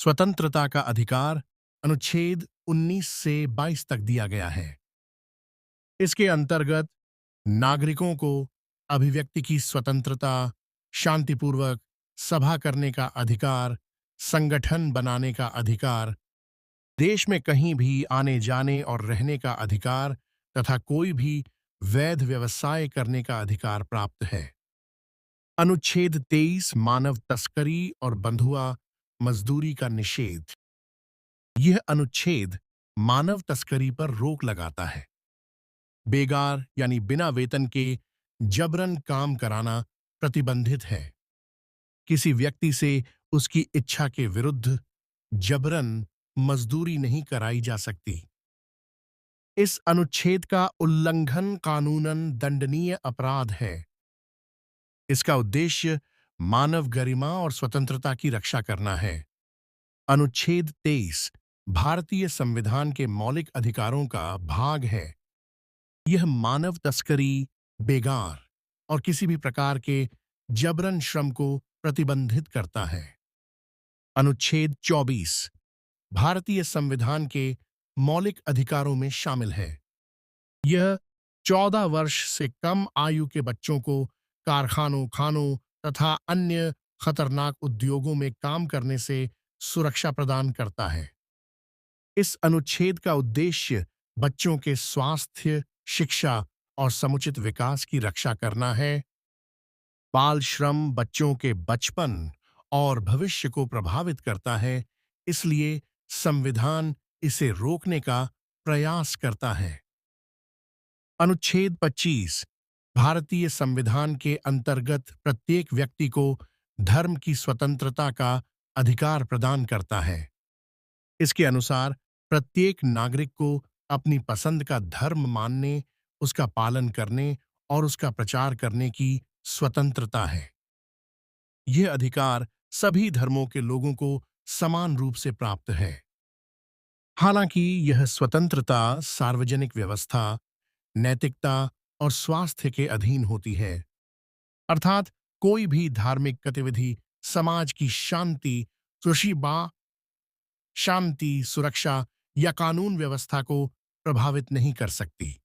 स्वतंत्रता का अधिकार अनुच्छेद 19 से 22 तक दिया गया है। इसके अंतर्गत नागरिकों को अभिव्यक्ति की स्वतंत्रता, शांतिपूर्वक सभा करने का अधिकार, संगठन बनाने का अधिकार, देश में कहीं भी आने जाने और रहने का अधिकार तथा कोई भी वैध व्यवसाय करने का अधिकार प्राप्त है। अनुच्छेद 23 मानव तस्करी और बंधुआ मजदूरी का निषेध। यह अनुच्छेद मानव तस्करी पर रोक लगाता है। बेगार यानी बिना वेतन के जबरन काम कराना प्रतिबंधित है। किसी व्यक्ति से उसकी इच्छा के विरुद्ध जबरन मजदूरी नहीं कराई जा सकती। इस अनुच्छेद का उल्लंघन कानूनन दंडनीय अपराध है। इसका उद्देश्य मानव गरिमा और स्वतंत्रता की रक्षा करना है। अनुच्छेद 23 भारतीय संविधान के मौलिक अधिकारों का भाग है। यह मानव तस्करी, बेगार और किसी भी प्रकार के जबरन श्रम को प्रतिबंधित करता है। अनुच्छेद 24 भारतीय संविधान के मौलिक अधिकारों में शामिल है। यह 14 वर्ष से कम आयु के बच्चों को कारखानों, खानों तथा अन्य खतरनाक उद्योगों में काम करने से सुरक्षा प्रदान करता है। इस अनुच्छेद का उद्देश्य बच्चों के स्वास्थ्य, शिक्षा और समुचित विकास की रक्षा करना है। बाल श्रम बच्चों के बचपन और भविष्य को प्रभावित करता है, इसलिए संविधान इसे रोकने का प्रयास करता है। अनुच्छेद 25 भारतीय संविधान के अंतर्गत प्रत्येक व्यक्ति को धर्म की स्वतंत्रता का अधिकार प्रदान करता है। इसके अनुसार प्रत्येक नागरिक को अपनी पसंद का धर्म मानने, उसका पालन करने और उसका प्रचार करने की स्वतंत्रता है। यह अधिकार सभी धर्मों के लोगों को समान रूप से प्राप्त है। हालांकि यह स्वतंत्रता सार्वजनिक व्यवस्था, नैतिकता और स्वास्थ्य के अधीन होती है, अर्थात कोई भी धार्मिक गतिविधि समाज की शांति, शांति, सुरक्षा या कानून व्यवस्था को प्रभावित नहीं कर सकती।